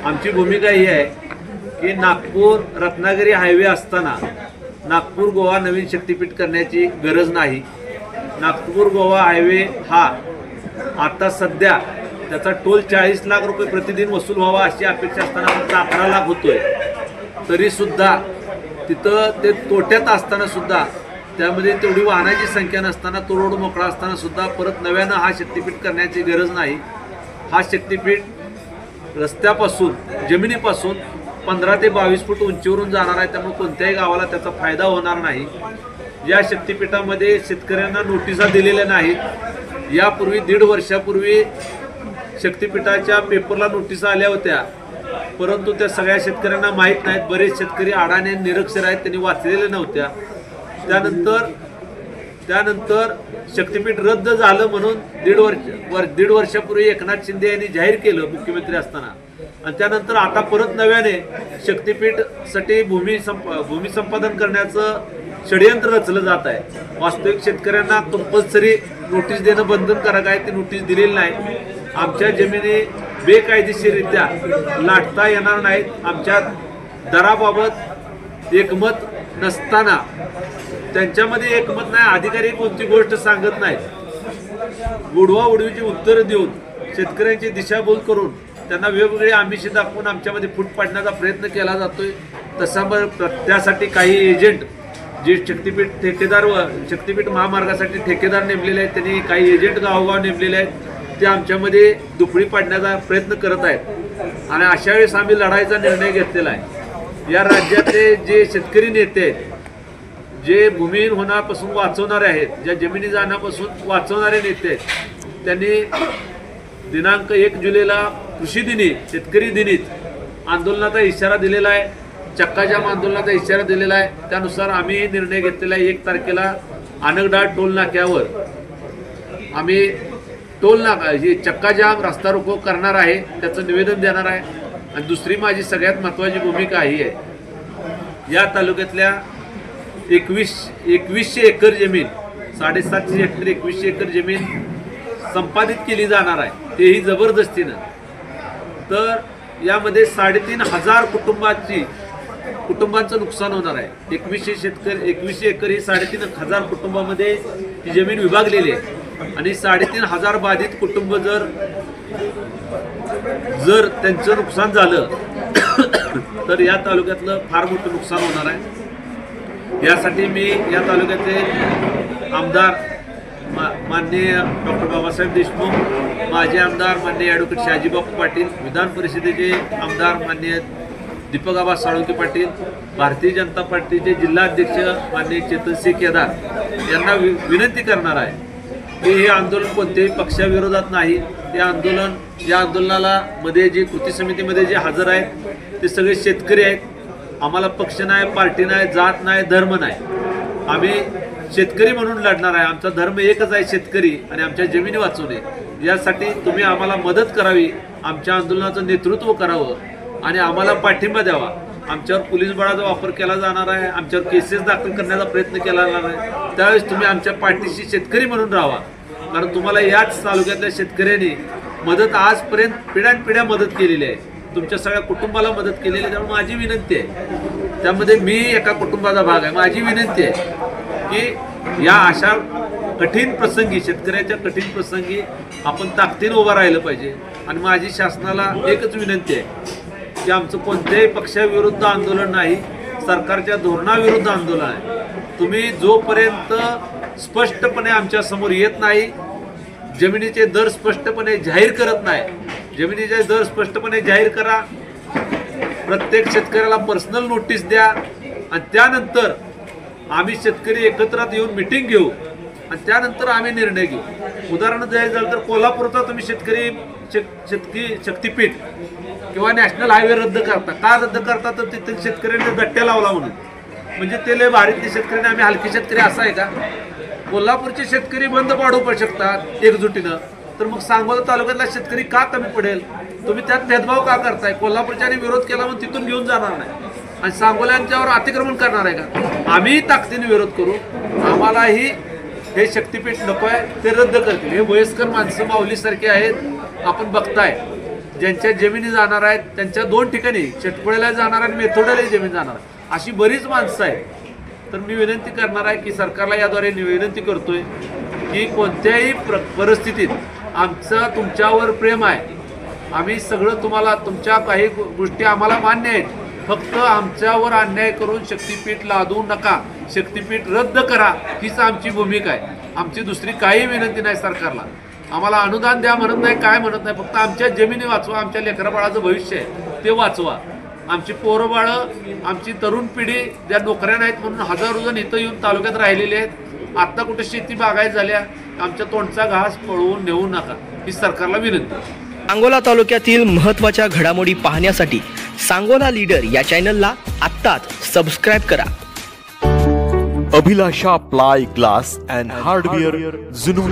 आमची भूमिका ही आहे की नागपूर रत्नागिरी हायवे असताना नागपूर गोवा नवीन शक्तीपीठ करण्याची गरज नाही। नागपूर गोवा हायवे हा आता सध्या त्याचा टोल 40 लाख रुपये प्रतिदिन वसूल व्हावा अशी अपेक्षा असताना फक्त 11 लाख होतोय। तरी सुद्धा तिथं ते तोट्यात असताना सुद्धा त्यामध्ये तेवढी वाहनाची संख्या नसताना तो रोड मोकळा असताना सुद्धा परत नव्यानं हा शक्तीपीठ करण्याची गरज नाही। हा शक्तीपीठ रस्त्यापासून जमिनीपासून 15 ते 22 फूट उंचीवरून जाणार आहे, त्यामुळे कोणत्याही गावाला त्याचा फायदा होणार नाही। या शक्तीपीठामध्ये शेतकऱ्यांना नोटिसा दिलेल्या नाहीत। यापूर्वी 1.5 वर्षापूर्वी शक्तीपीठाच्या पेपरला नोटिसा आल्या होत्या, परंतु त्या सगळ्या शेतकऱ्यांना माहीत नाहीत। बरेच शेतकरी अडाणी निरक्षर आहेत, त्यांनी वाचलेल्या नव्हत्या। त्यानंतर शक्तीपीठ रद्द झालं म्हणून 1.5 वर्षापूर्वी एकनाथ शिंदे यांनी जाहीर केलं मुख्यमंत्री असताना, आणि त्यानंतर आता परत नव्याने शक्तीपीठसाठी भूमी संपादन करण्याचं षडयंत्र रचलं जात आहे। वास्तविक शेतकऱ्यांना कंपल्सरी नोटीस देणं बंधनकारक आहे, ती नोटीस दिलेली नाही। आमच्या जमिनी बेकायदेशीररित्या लाटता येणार नाहीत। आमच्या दराबाबत एकमत नसताना त्यांच्यामध्ये एकमत नाही, अधिकारी कोणती गोष्ट सांगत नाहीत। उडवा उडवीची उत्तरं देऊन शेतकऱ्यांची दिशाभूल करून त्यांना वेगवेगळी आमिषे दाखवून आमच्यामध्ये फूट पाडण्याचा प्रयत्न केला जातोय। तसा त्यासाठी काही एजंट जे शक्तीपीठ महामार्गासाठी ठेकेदार नेमलेले आहेत, त्यांनी काही एजंट गावोगाव नेमलेले आहेत, ते आमच्यामध्ये दुफळी पाडण्याचा प्रयत्न करत आहेत। आणि अशा वेळेस आम्ही लढाईचा निर्णय घेतलेला आहे। या राज्यातले जे शेतकरी नेते आहेत, जे भूमिहीन होण्यापासून वाचवणारे आहेत, ज्या जमिनी जाण्यापासून वाचवणारे नेते आहेत, त्यांनी दिनांक 1 जुलैला कृषी दिनी शेतकरी दिनीत आंदोलनाचा इशारा दिलेला आहे, चक्काजाम आंदोलनाचा इशारा दिलेला आहे। त्यानुसार आम्ही निर्णय घेतलेला आहे 1 तारखेला अनगडा टोल नाक्यावर आम्ही चक्काजाम रस्ता रोको करणार आहे, त्याचं निवेदन देणार आहे। आणि दुसरी माझी सगळ्यात महत्त्वाची भूमिका ही आहे, या तालुक्यातल्या 2100 एकर जमीन 750 हेक्टर 2100 एकर जमीन संपादित केली जाणार आहे, तेही जबरदस्तीनं। तर यामध्ये 3,500 कुटुंबांचं नुकसान होणार आहे। 2100 एकर ही 3,500 कुटुंबामध्ये ही जमीन विभागलेली आहे, आणि 3,500 बाधित कुटुंब जर त्यांचं नुकसान झालं तर या तालुक्यातलं फार मोठं नुकसान होणार आहे। यासाठी मी या तालुक्याचे आमदार माननीय डॉक्टर बाबासाहेब देशमुख, माजी आमदार माननीय ॲडव्होकेट शहाजीबापू पाटील, विधान परिषदेचे आमदार माननीय दीपकआबा साळुंखे पाटील, भारतीय जनता पार्टीचे जिल्हाध्यक्ष माननीय चेतनसिंह केदार यांना विनंती करणार आहे की हे आंदोलन कोणत्याही पक्षाविरोधात नाही। या आंदोलनाला मध्ये जे कृती समितीमध्ये जे हजर आहेत ते सगळे शेतकरी आहेत। आम्हाला पक्ष नाही, पार्टी नाही, जात नाही, धर्म नाही, आम्ही शेतकरी म्हणून लढणार आहे। आमचा धर्म एकच आहे, शेतकरी, आणि आमच्या जमिनी वाचवणे। यासाठी तुम्ही आम्हाला मदत करावी, आमच्या आंदोलनाचं नेतृत्व करावं आणि आम्हाला पाठिंबा द्यावा। आमच्यावर पोलीस बळाचा वापर केला जाणार आहे, आमच्यावर केसेस दाखल करण्याचा प्रयत्न केला जाणार आहे, त्यावेळेस तुम्ही आमच्या पाठीशी शेतकरी म्हणून राहावा। कारण तुम्हाला याच तालुक्यातल्या शेतकऱ्यांनी मदत आजपर्यंत पिढ्यानपिढ्या मदत केलेली आहे, तुमच्या सगळ्या कुटुंबाला मदत केलेली आहे। त्यामुळे माझी विनंती आहे, त्यामध्ये मी एका कुटुंबाचा भाग आहे, माझी विनंती आहे की या अशा कठीण प्रसंगी, शेतकऱ्याच्या कठीण प्रसंगी आपण ताकदीने उभं राहिलं पाहिजे। आणि माझी शासनाला एकच विनंती आहे की आमचं कोणत्याही पक्षाविरुद्ध आंदोलन नाही, सरकारच्या धोरणाविरुद्ध आंदोलन आहे। तुम्ही जोपर्यंत स्पष्टपणे आमच्या समोर येत नाही, जमिनीचे दर स्पष्टपणे जाहीर करत नाही, जमिनीचे दर स्पष्टपणे जाहीर करा, प्रत्येक शेतकऱ्याला पर्सनल नोटीस द्या, आणि त्यानंतर आम्ही शेतकरी एकत्रात येऊन मिटिंग घेऊ आणि त्यानंतर आम्ही निर्णय घेऊ। उदाहरण द्यायचं झालं तर कोल्हापूरचा तुम्ही शक्तीपीठ किंवा नॅशनल हायवे रद्द करता, का रद्द करता? तर तिथे शेतकऱ्यांनी दट्ट्या लावला म्हणून, म्हणजे ते लय भारीतले शेतकरी, आम्ही हलके शेतकरी असं आहे का? कोल्हापूरचे शेतकरी बंद पाडू शकतात एकजुटीनं, तर मग सांगोला तालुक्यातला शेतकरी का कमी पडेल? तुम्ही त्यात भेदभाव का करताय? कोल्हापूरच्याने विरोध केला म्हणून तिथून घेऊन जाणार नाही, आणि सांगोल्यांच्यावर अतिक्रमण करणार आहे का? आम्ही ताकदीने विरोध करू, आम्हालाही हे शक्तीपीठ नको आहे, ते रद्द करतील। हे वयस्कर माणसं माऊलीसारखे आहेत, आपण बघताय ज्यांच्या जमिनी जाणार आहेत त्यांच्या 2 ठिकाणी चटकुळ्याला जाणार आणि मेथोड्यालाही जमीन जाणार अशी बरीच माणसं आहेत. तर मी विनंती करणार आहे की सरकारला याद्वारे विनंती करतोय की कोणत्याही परिस्थितीत आमचं तुमच्यावर प्रेम आहे. आम्ही सगळं तुम्हाला तुमच्या काही गोष्टी आम्हाला मान्य आहेत, फक्त आमच्यावर अन्याय करून शक्तीपीठ लादू नका, शक्तीपीठ रद्द करा हीच आमची भूमिका आहे. आमची दुसरी काही विनंती नाही सरकारला. आम्हाला अनुदान द्या म्हणत नाही, काय म्हणत नाही, फक्त आमच्या जमिनी वाचवा, आमच्या लेकराबाळाचं भविष्य आहे ते वाचवा. आमची पोरंबाळं, आमची तरुण पिढी ज्या नोकऱ्या नाहीत म्हणून हजारो जण इथं येऊन तालुक्यात राहिलेले आहेत. आत्ता कुठे शेती बागायत झाल्या, आमच्या तोंडचा घास पळवून नेऊ नका ही सरकारला विनंती. सांगोला तालुक्यातील महत्त्वाच्या घडामोडी पाहण्यासाठी सांगोला लीडर या चॅनलला आत्ताच सबस्क्राईब करा. अभिलाषा प्लाय ग्लास अँड हार्डवेअर जुनून.